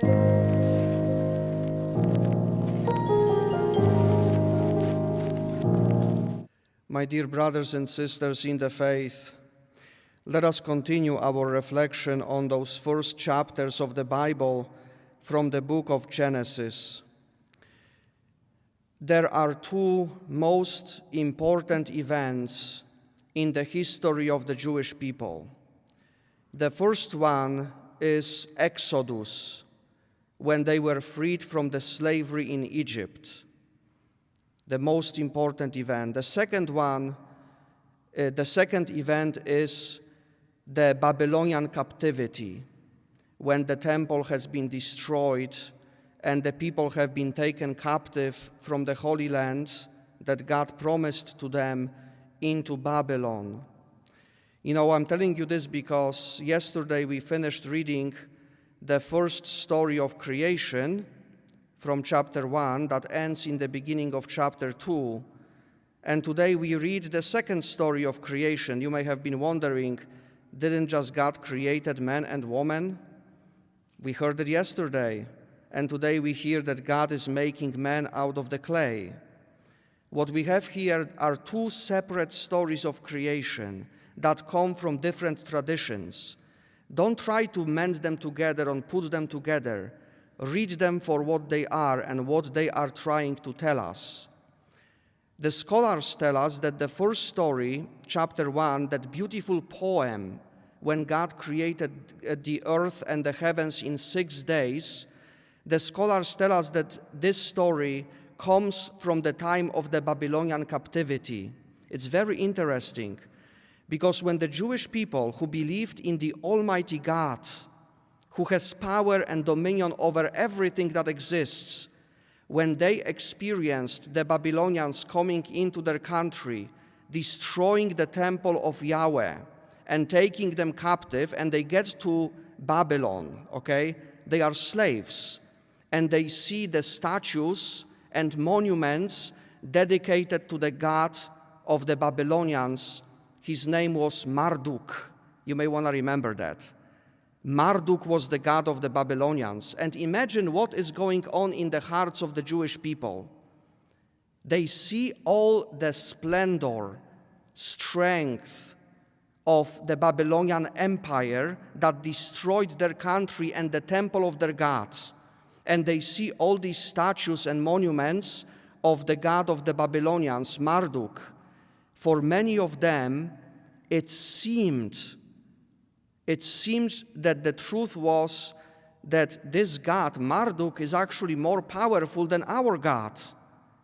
My dear brothers and sisters in the faith, let us continue our reflection on those first chapters of the Bible from the book of Genesis. There are two most important events in the history of the Jewish people. The first one is Exodus, when they were freed from the slavery in Egypt. The most important event. The second event is the Babylonian captivity, when the temple has been destroyed and the people have been taken captive from the Holy Land that God promised to them into Babylon. You know, I'm telling you this because yesterday we finished reading the first story of creation from chapter 1 that ends in the beginning of chapter 2. And today we read the second story of creation. You may have been wondering, didn't just God created man and woman? We heard it yesterday. And today we hear that God is making man out of the clay. What we have here are two separate stories of creation that come from different traditions. Don't try to mend them together and put them together. Read them for what they are and what they are trying to tell us. The scholars tell us that the first story, chapter 1, that beautiful poem, when God created the earth and the heavens in 6 days, the scholars tell us that this story comes from the time of the Babylonian captivity. It's very interesting, because when the Jewish people who believed in the Almighty God, who has power and dominion over everything that exists, when they experienced the Babylonians coming into their country, destroying the temple of Yahweh and taking them captive, and they get to Babylon, okay? They are slaves, and they see the statues and monuments dedicated to the god of the Babylonians. His name was Marduk. You may want to remember that. Marduk was the god of the Babylonians. And imagine what is going on in the hearts of the Jewish people. They see all the splendor, strength of the Babylonian Empire that destroyed their country and the temple of their gods. And they see all these statues and monuments of the god of the Babylonians, Marduk. For many of them, it seemed that the truth was that this God, Marduk, is actually more powerful than our God,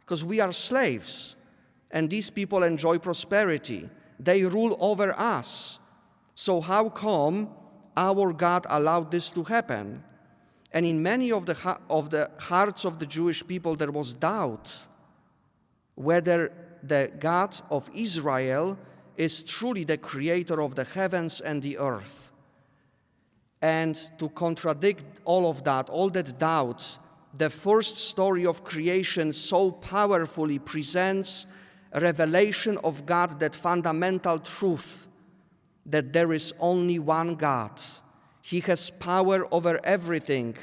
because we are slaves, and these people enjoy prosperity. They rule over us. So how come our God allowed this to happen? And in many of the hearts of the Jewish people, there was doubt whether the God of Israel is truly the creator of the heavens and the earth. And to contradict all of that, all that doubt, the first story of creation so powerfully presents a revelation of God, that fundamental truth, that there is only one God. He has power over everything.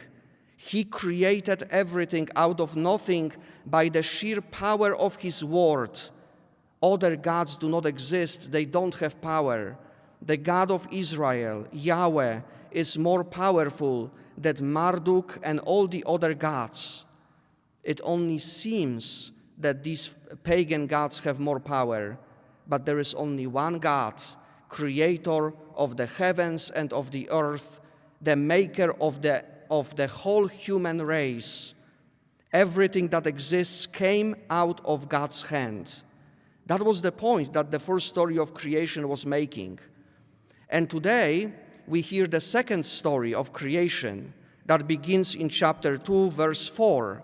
He created everything out of nothing by the sheer power of His word. Other gods do not exist. They don't have power. The God of Israel, Yahweh, is more powerful than Marduk and all the other gods. It only seems that these pagan gods have more power, but there is only one God, creator of the heavens and of the earth, the maker of the whole human race. Everything that exists came out of God's hand. That was the point that the first story of creation was making. And today, we hear the second story of creation that begins in chapter 2, verse 4.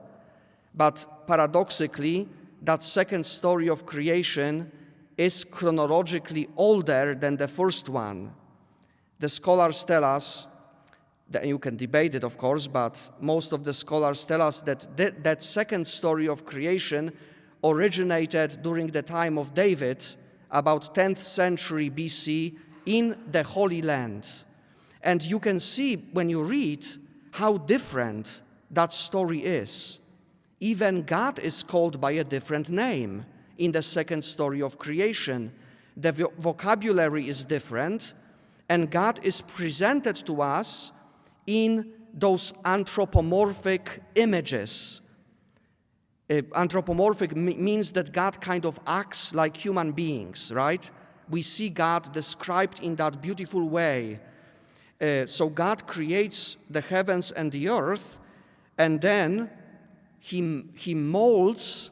But paradoxically, that second story of creation is chronologically older than the first one. The scholars tell us, that you can debate it, of course, but most of the scholars tell us that that second story of creation originated during the time of David, about 10th century BC, in the Holy Land. And you can see when you read how different that story is. Even God is called by a different name in the second story of creation. The vocabulary is different, and God is presented to us in those anthropomorphic images. Anthropomorphic means that God kind of acts like human beings, right? We see God described in that beautiful way. So God creates the heavens and the earth, and then he molds,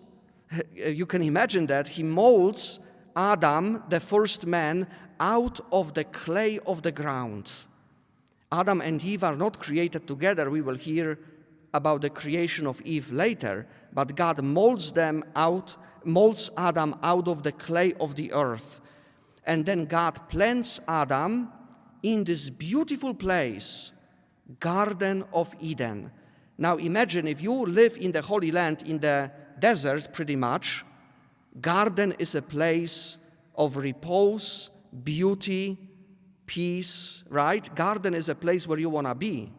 you can imagine that, he molds Adam, the first man, out of the clay of the ground. Adam and Eve are not created together. We will hear about the creation of Eve later, but God molds Adam out of the clay of the earth. And then God plants Adam in this beautiful place, Garden of Eden. Now imagine if you live in the Holy Land, in the desert pretty much, garden is a place of repose, beauty, peace, right? Garden is a place where you want to be.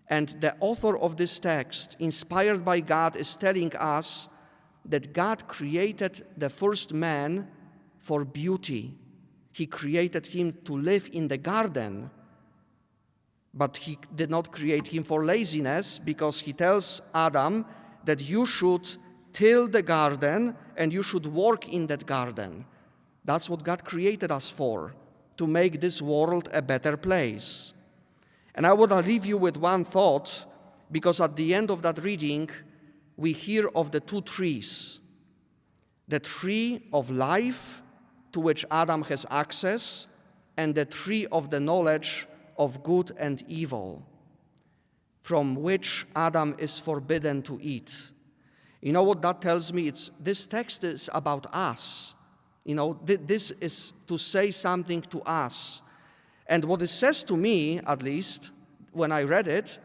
And the author of this text, inspired by God, is telling us that God created the first man for beauty. He created him to live in the garden, but he did not create him for laziness, because he tells Adam that you should till the garden and you should work in that garden. That's what God created us for, to make this world a better place. And I want to leave you with one thought, because at the end of that reading, we hear of the two trees. The tree of life, to which Adam has access, and the tree of the knowledge of good and evil, from which Adam is forbidden to eat. You know what that tells me? This text is about us. This is to say something to us. And what it says to me, at least, when I read it,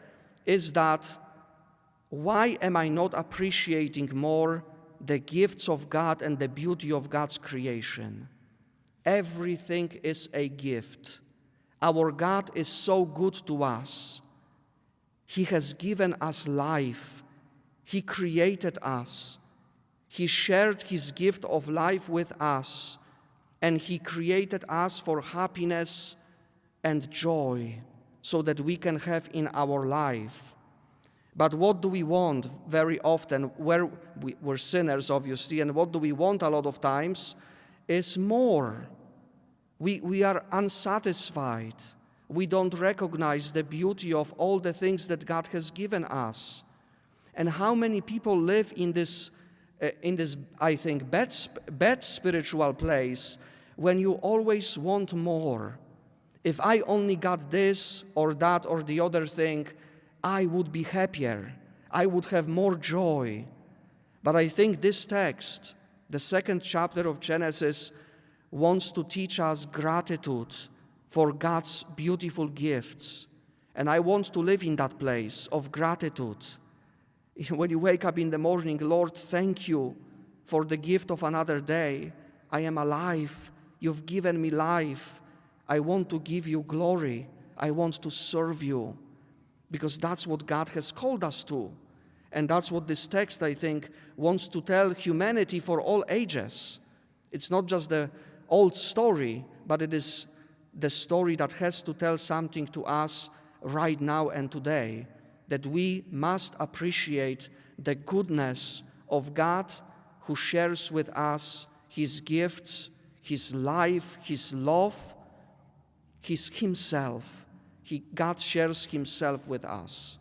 is that why am I not appreciating more the gifts of God and the beauty of God's creation? Everything is a gift. Our God is so good to us. He has given us life. He created us. He shared His gift of life with us, and He created us for happiness and joy so that we can have in our life. But what do we want very often? We're sinners, obviously, and what do we want a lot of times is more. We are unsatisfied. We don't recognize the beauty of all the things that God has given us. And how many people live in this, I think, bad spiritual place when you always want more. If I only got this or that or the other thing, I would be happier. I would have more joy. But I think this text, the second chapter of Genesis, wants to teach us gratitude for God's beautiful gifts. And I want to live in that place of gratitude. When you wake up in the morning, Lord, thank you for the gift of another day. I am alive. You've given me life. I want to give you glory. I want to serve you. Because that's what God has called us to. And that's what this text, I think, wants to tell humanity for all ages. It's not just the old story, but it is the story that has to tell something to us right now and today, that we must appreciate the goodness of God who shares with us His gifts, His life, His love, Himself. God shares Himself with us.